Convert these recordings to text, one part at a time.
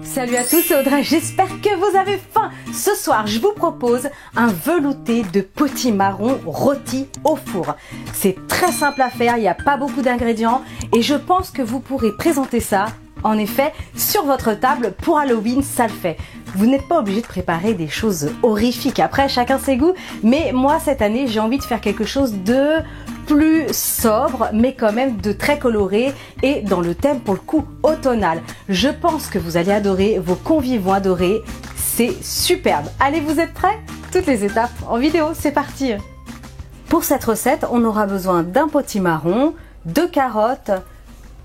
Salut à tous, c'est Audrey, j'espère que vous avez faim. Ce soir, je vous propose un velouté de potimarron rôti au four. C'est très simple à faire, il n'y a pas beaucoup d'ingrédients et je pense que vous pourrez présenter ça, en effet, sur votre table pour Halloween, ça le fait. Vous n'êtes pas obligé de préparer des choses horrifiques, après chacun ses goûts, mais moi cette année j'ai envie de faire quelque chose de plus sobre, mais quand même de très coloré et dans le thème pour le coup automnal. Je pense que vous allez adorer, vos convives vont adorer, c'est superbe. Allez, vous êtes prêts? Toutes les étapes en vidéo, c'est parti! Pour cette recette, on aura besoin d'un potimarron, de carottes,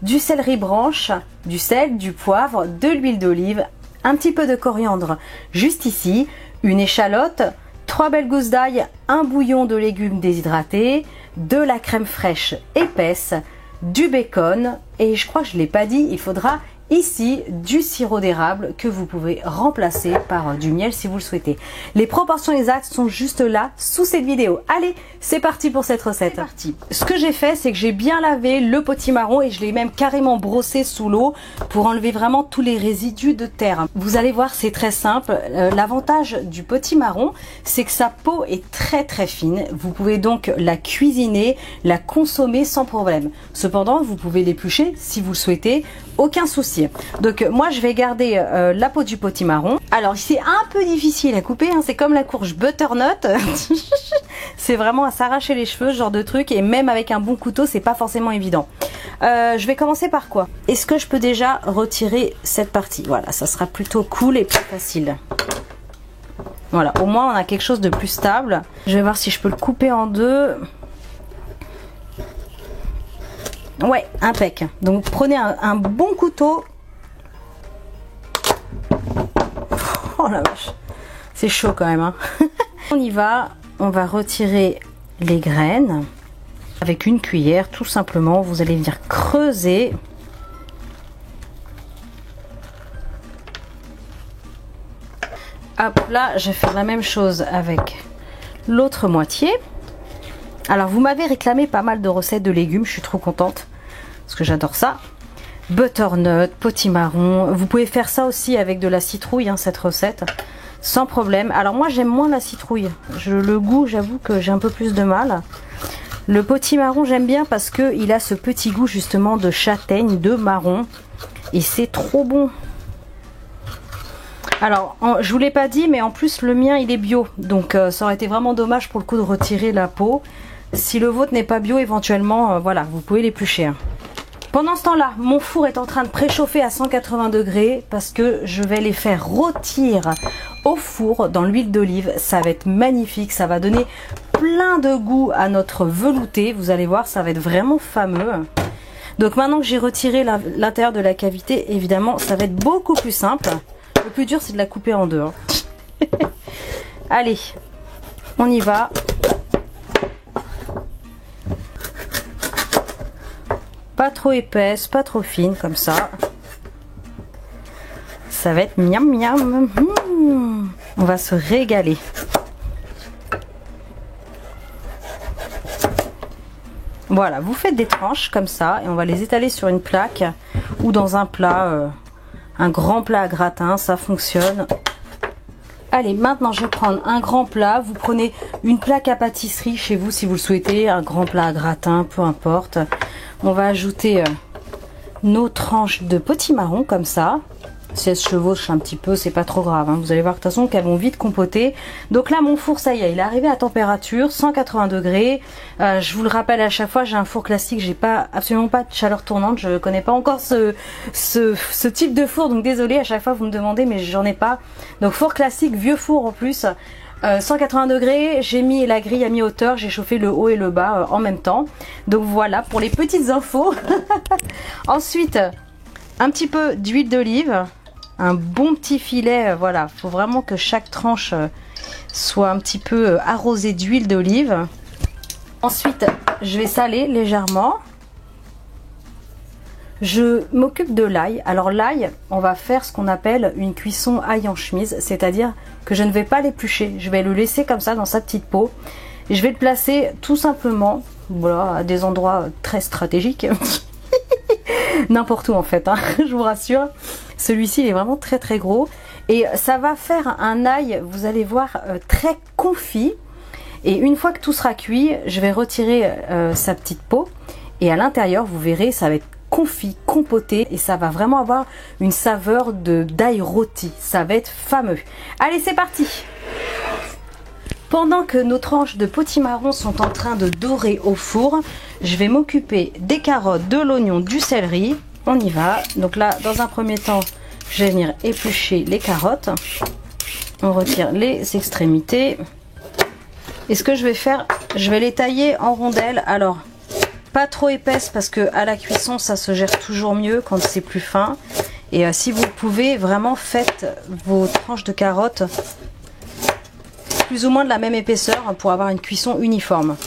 du céleri branche, du sel, du poivre, de l'huile d'olive, un petit peu de coriandre juste ici, une échalote, 3 belles gousses d'ail, un bouillon de légumes déshydratés, de la crème fraîche épaisse, du bacon et je crois que je ne l'ai pas dit, il faudra ici du sirop d'érable que vous pouvez remplacer par du miel si vous le souhaitez. Les proportions exactes sont juste là sous cette vidéo. Allez, c'est parti pour cette recette. C'est parti. Ce que j'ai fait, c'est que j'ai bien lavé le potimarron et je l'ai même carrément brossé sous l'eau pour enlever vraiment tous les résidus de terre. Vous allez voir, c'est très simple. L'avantage du potimarron, c'est que sa peau est très fine. Vous pouvez donc la cuisiner, la consommer sans problème. Cependant, vous pouvez l'éplucher si vous le souhaitez, aucun souci. Donc moi je vais garder la peau du potimarron. Alors c'est un peu difficile à couper, hein, c'est comme la courge butternut. C'est vraiment à s'arracher les cheveux, ce genre de truc, et même avec un bon couteau c'est pas forcément évident. Je vais commencer par quoi? Est-ce que je peux déjà retirer cette partie? Voilà, ça sera plutôt cool et plus facile. Voilà, au moins on a quelque chose de plus stable. Je vais voir si je peux le couper en deux. Ouais, impec. Donc prenez un bon couteau. Oh la vache, c'est chaud quand même, hein. On y va, on va retirer les graines avec une cuillère, tout simplement. Vous allez venir creuser. Hop là, je vais faire la même chose avec l'autre moitié. Alors vous m'avez réclamé pas mal de recettes de légumes, je suis trop contente parce que j'adore ça. Butternut, potimarron, vous pouvez faire ça aussi avec de la citrouille, hein, cette recette, sans problème. Alors moi j'aime moins la citrouille, le goût j'avoue que j'ai un peu plus de mal. Le potimarron j'aime bien parce que il a ce petit goût justement de châtaigne, de marron, et c'est trop bon. Alors je vous l'ai pas dit, mais en plus le mien il est bio, donc ça aurait été vraiment dommage pour le coup de retirer la peau. Si le vôtre n'est pas bio, éventuellement, voilà, vous pouvez l'éplucher. Pendant ce temps-là, mon four est en train de préchauffer à 180 degrés parce que je vais les faire rôtir au four dans l'huile d'olive. Ça va être magnifique, ça va donner plein de goût à notre velouté. Vous allez voir, ça va être vraiment fameux. Donc maintenant que j'ai retiré l'intérieur de la cavité, évidemment, ça va être beaucoup plus simple. Le plus dur, c'est de la couper en deux, hein. Allez, on y va. Pas trop épaisse, pas trop fine, comme ça. Ça va être miam miam. On va se régaler. Voilà, vous faites des tranches comme ça et on va les étaler sur une plaque ou dans un plat, un grand plat à gratin, ça fonctionne. Allez, maintenant je vais prendre un grand plat. Vous prenez une plaque à pâtisserie chez vous si vous le souhaitez, un grand plat à gratin, peu importe. On va ajouter nos tranches de potimarron comme ça. Si elles se chevauchent un petit peu, c'est pas trop grave, hein. Vous allez voir de toute façon qu'elles vont vite compoter. Donc là, mon four, ça y est, il est arrivé à température 180 degrés. Je vous le rappelle à chaque fois, j'ai un four classique, j'ai absolument pas de chaleur tournante. Je connais pas encore ce type de four, donc désolé, à chaque fois vous me demandez, mais j'en ai pas. Donc four classique, vieux four en plus. 180 degrés, j'ai mis la grille à mi-hauteur, j'ai chauffé le haut et le bas en même temps. Donc voilà pour les petites infos. Ensuite, un petit peu d'huile d'olive, un bon petit filet, voilà, il faut vraiment que chaque tranche soit un petit peu arrosée d'huile d'olive. Ensuite, je vais saler légèrement. Je m'occupe de l'ail. Alors l'ail, on va faire ce qu'on appelle une cuisson ail en chemise, c'est-à-dire que je ne vais pas l'éplucher, je vais le laisser comme ça dans sa petite peau. Et je vais le placer tout simplement, voilà, à des endroits très stratégiques. N'importe où en fait, hein, je vous rassure. Celui-ci il est vraiment très très gros et ça va faire un ail, vous allez voir, très confit. Et une fois que tout sera cuit, je vais retirer sa petite peau et à l'intérieur vous verrez ça va être confit, compoté et ça va vraiment avoir une saveur d'ail rôti. Ça va être fameux. Allez, c'est parti! Pendant que nos tranches de potimarron sont en train de dorer au four, je vais m'occuper des carottes, de l'oignon, du céleri. On y va. Donc là, dans un premier temps, je vais venir éplucher les carottes. On retire les extrémités. Et ce que je vais faire, je vais les tailler en rondelles. Alors, pas trop épaisses parce que à la cuisson, ça se gère toujours mieux quand c'est plus fin. Et si vous pouvez, vraiment faites vos tranches de carottes plus ou moins de la même épaisseur pour avoir une cuisson uniforme.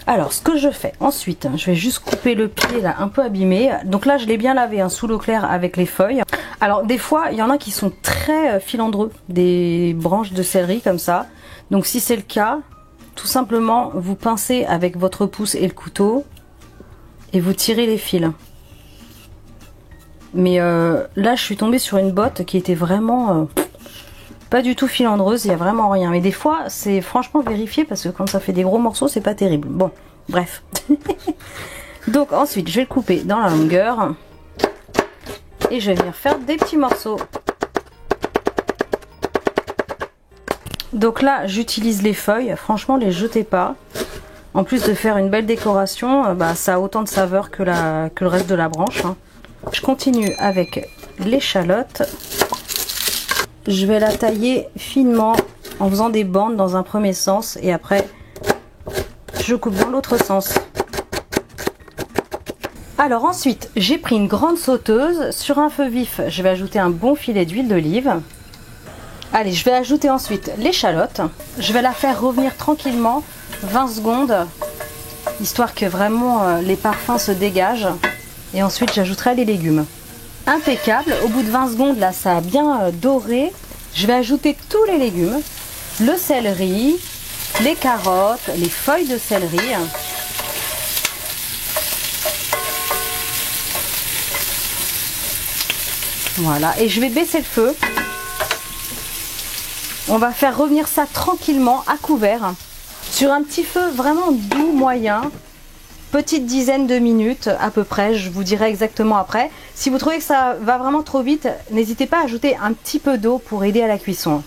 Alors ce que je fais ensuite, je vais juste couper le pied là un peu abîmé. Donc là je l'ai bien lavé sous l'eau claire avec les feuilles. Alors des fois il y en a qui sont très filandreux, des branches de céleri comme ça. Donc si c'est le cas, tout simplement vous pincez avec votre pouce et le couteau et vous tirez les fils. Mais là je suis tombée sur une botte qui était vraiment pas du tout filandreuse, il n'y a vraiment rien. Mais des fois, c'est franchement vérifié parce que quand ça fait des gros morceaux, c'est pas terrible. Bon, bref. Donc ensuite, je vais le couper dans la longueur. Et je vais venir faire des petits morceaux. Donc là, j'utilise les feuilles. Franchement, les jetez pas. En plus de faire une belle décoration, ça a autant de saveur que le reste de la branche. Hein. Je continue avec l'échalote. Je vais la tailler finement en faisant des bandes dans un premier sens et après je coupe dans l'autre sens. Alors ensuite j'ai pris une grande sauteuse, sur un feu vif je vais ajouter un bon filet d'huile d'olive. Allez, je vais ajouter ensuite l'échalote, je vais la faire revenir tranquillement 20 secondes histoire que vraiment les parfums se dégagent et ensuite j'ajouterai les légumes. Impeccable, au bout de 20 secondes là ça a bien doré, je vais ajouter tous les légumes, le céleri, les carottes, les feuilles de céleri. Voilà, et je vais baisser le feu. On va faire revenir ça tranquillement à couvert sur un petit feu vraiment doux moyen. Petite dizaine de minutes à peu près, je vous dirai exactement après. Si vous trouvez que ça va vraiment trop vite, n'hésitez pas à ajouter un petit peu d'eau pour aider à la cuisson.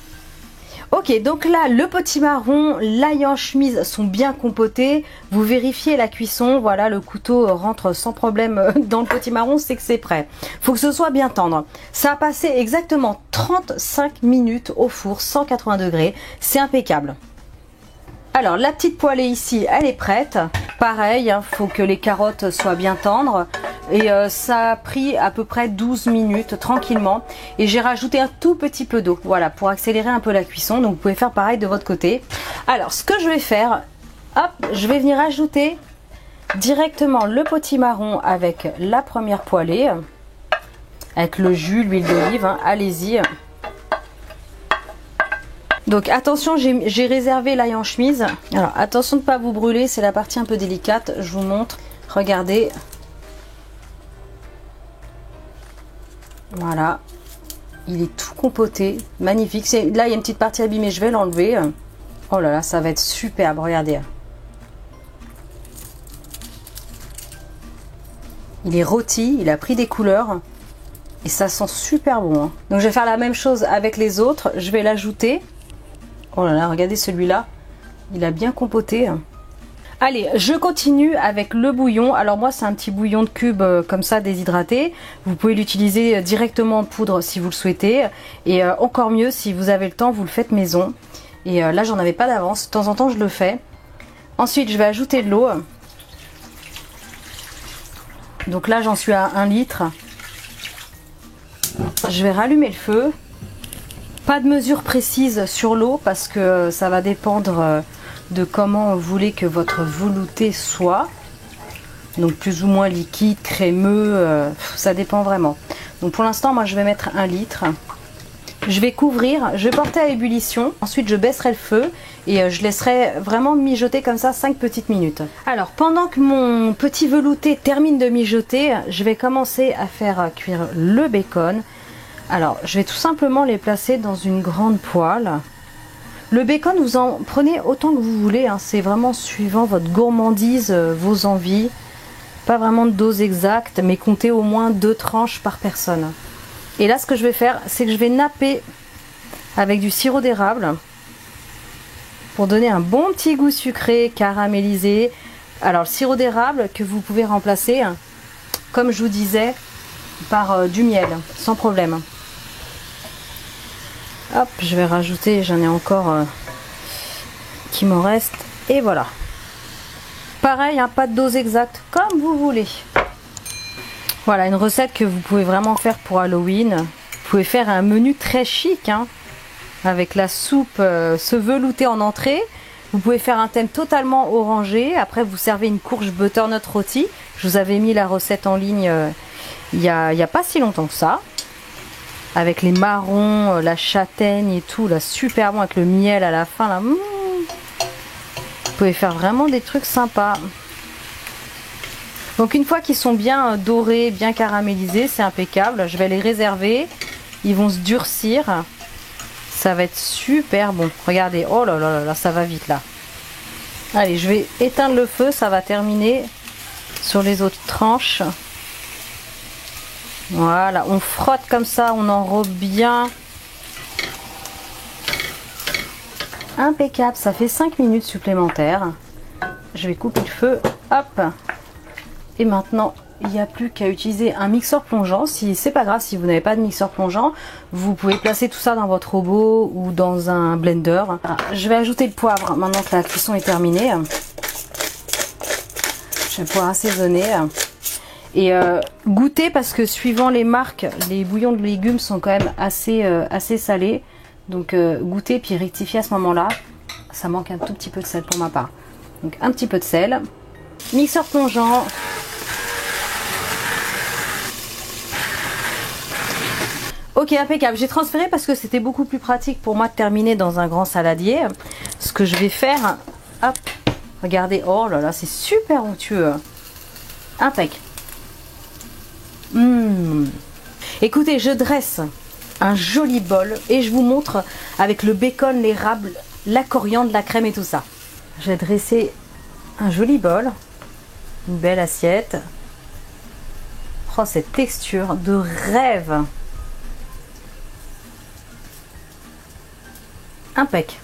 Ok, donc là, le potimarron, l'ail en chemise sont bien compotés. Vous vérifiez la cuisson, voilà, le couteau rentre sans problème dans le potimarron, c'est que c'est prêt. Faut que ce soit bien tendre. Ça a passé exactement 35 minutes au four, 180 degrés, c'est impeccable. Alors la petite poêlée ici, elle est prête. Pareil, faut que les carottes soient bien tendres. Et ça a pris à peu près 12 minutes tranquillement. Et j'ai rajouté un tout petit peu d'eau, voilà, pour accélérer un peu la cuisson. Donc vous pouvez faire pareil de votre côté. Alors ce que je vais faire, hop, je vais venir ajouter directement le potimarron avec la première poêlée. Avec le jus, l'huile d'olive, hein, allez-y. Donc attention, j'ai réservé l'ail en chemise. Alors attention de ne pas vous brûler, c'est la partie un peu délicate. Je vous montre. Regardez. Voilà. Il est tout compoté. Magnifique. Là, il y a une petite partie abîmée. Je vais l'enlever. Oh là là, ça va être superbe. Regardez. Il est rôti. Il a pris des couleurs. Et ça sent super bon. Hein. Donc je vais faire la même chose avec les autres. Je vais l'ajouter. Oh là là, regardez celui-là, il a bien compoté. Allez, je continue avec le bouillon. Alors moi, c'est un petit bouillon de cube comme ça, déshydraté. Vous pouvez l'utiliser directement en poudre si vous le souhaitez. Et encore mieux, si vous avez le temps, vous le faites maison. Et là, j'en avais pas d'avance. De temps en temps, je le fais. Ensuite, je vais ajouter de l'eau. Donc là, j'en suis à 1 litre. Je vais rallumer le feu. Pas de mesure précise sur l'eau parce que ça va dépendre de comment vous voulez que votre velouté soit. Donc plus ou moins liquide, crémeux, ça dépend vraiment. Donc pour l'instant, moi je vais mettre 1 litre. Je vais couvrir, je vais porter à ébullition, ensuite je baisserai le feu et je laisserai vraiment mijoter comme ça 5 petites minutes. Alors pendant que mon petit velouté termine de mijoter, je vais commencer à faire cuire le bacon. Alors je vais tout simplement les placer dans une grande poêle. Le bacon, vous en prenez autant que vous voulez, hein. C'est vraiment suivant votre gourmandise, vos envies. Pas vraiment de dose exacte, mais comptez au moins 2 tranches par personne. Et là, ce que je vais faire, c'est que je vais napper avec du sirop d'érable pour donner un bon petit goût sucré, caramélisé. Alors, le sirop d'érable que vous pouvez remplacer, comme je vous disais, par du miel, sans problème. Hop, je vais rajouter, j'en ai encore qui m'en reste. Et voilà. Pareil, hein, pas de dose exacte, comme vous voulez. Voilà, une recette que vous pouvez vraiment faire pour Halloween. Vous pouvez faire un menu très chic, hein, avec la soupe se velouter en entrée. Vous pouvez faire un thème totalement orangé. Après, vous servez une courge butternut rôti. Je vous avais mis la recette en ligne il y a pas si longtemps que ça. Avec les marrons, la châtaigne et tout, là, super bon avec le miel à la fin. Là. Vous pouvez faire vraiment des trucs sympas. Donc une fois qu'ils sont bien dorés, bien caramélisés, c'est impeccable. Je vais les réserver. Ils vont se durcir. Ça va être super bon. Regardez, oh là là là, ça va vite là. Allez, je vais éteindre le feu, ça va terminer sur les autres tranches. Voilà, on frotte comme ça, on enrobe bien. Impeccable, ça fait 5 minutes supplémentaires. Je vais couper le feu, hop. Et maintenant, il n'y a plus qu'à utiliser un mixeur plongeant. Si c'est pas grave, si vous n'avez pas de mixeur plongeant, vous pouvez placer tout ça dans votre robot ou dans un blender. Je vais ajouter le poivre maintenant que la cuisson est terminée. Je vais pouvoir assaisonner. Et goûter, parce que suivant les marques, les bouillons de légumes sont quand même assez salés. Donc goûter puis rectifier à ce moment-là. Ça manque un tout petit peu de sel pour ma part. Donc un petit peu de sel. Mixeur plongeant. Ok, impeccable. J'ai transféré parce que c'était beaucoup plus pratique pour moi de terminer dans un grand saladier. Ce que je vais faire, hop, regardez, oh là là, c'est super onctueux. Impec. Écoutez, je dresse un joli bol et je vous montre avec le bacon, l'érable, la coriandre, la crème et tout ça. Je vais dresser un joli bol, une belle assiette. Oh, cette texture de rêve. Impec.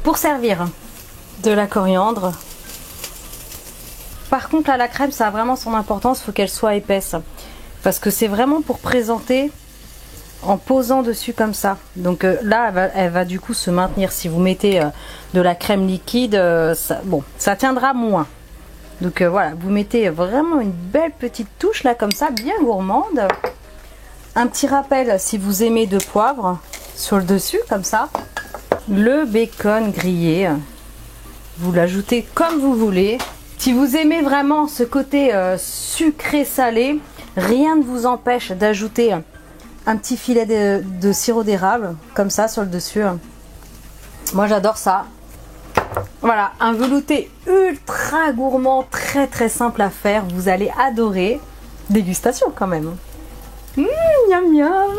Pour servir de la coriandre. Par contre, là, la crème, ça a vraiment son importance. Il faut qu'elle soit épaisse. Parce que c'est vraiment pour présenter en posant dessus comme ça. Donc là, elle va du coup se maintenir. Si vous mettez de la crème liquide, ça tiendra moins. Donc voilà, vous mettez vraiment une belle petite touche là comme ça, bien gourmande. Un petit rappel, si vous aimez de poivre, sur le dessus comme ça. Le bacon grillé, vous l'ajoutez comme vous voulez. Si vous aimez vraiment ce côté sucré salé, rien ne vous empêche d'ajouter un petit filet de sirop d'érable comme ça sur le dessus. Moi j'adore ça. Voilà, un velouté ultra gourmand, très très simple à faire, vous allez adorer. Dégustation quand même. Miam miam.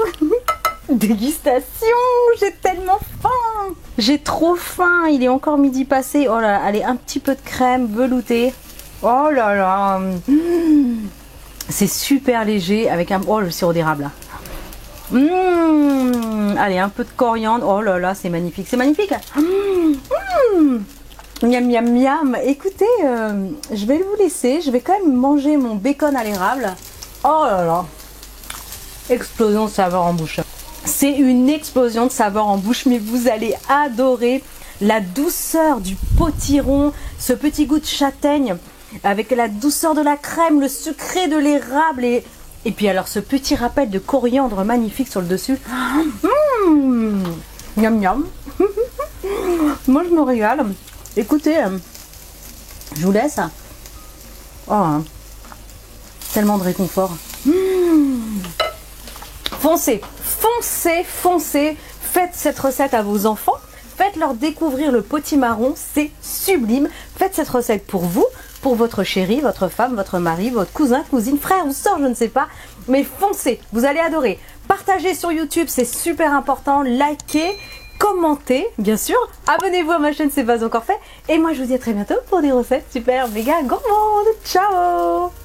Dégustation, j'ai tellement faim. J'ai trop faim, il est encore midi passé. Oh là, allez, un petit peu de crème veloutée. Oh là là. C'est super léger avec un... Oh, le sirop d'érable là. Allez, un peu de coriandre. Oh là là, c'est magnifique. C'est magnifique. Miam miam miam. Écoutez, je vais vous laisser. Je vais quand même manger mon bacon à l'érable. Oh là là. Explosion de saveur en bouche. C'est une explosion de saveur en bouche, mais vous allez adorer la douceur du potiron, ce petit goût de châtaigne avec la douceur de la crème, le sucré de l'érable et puis alors ce petit rappel de coriandre magnifique sur le dessus. Miam miam. Moi je me régale. Écoutez, je vous laisse. Oh, tellement de réconfort. Foncez, foncez, foncez, faites cette recette à vos enfants. Faites-leur découvrir le potimarron, c'est sublime. Faites cette recette pour vous, pour votre chéri, votre femme, votre mari, votre cousin, cousine, frère ou soeur, je ne sais pas. Mais foncez, vous allez adorer. Partagez sur YouTube, c'est super important. Likez, commentez, bien sûr. Abonnez-vous à ma chaîne, c'est pas encore fait. Et moi, je vous dis à très bientôt pour des recettes super méga gourmandes. Ciao!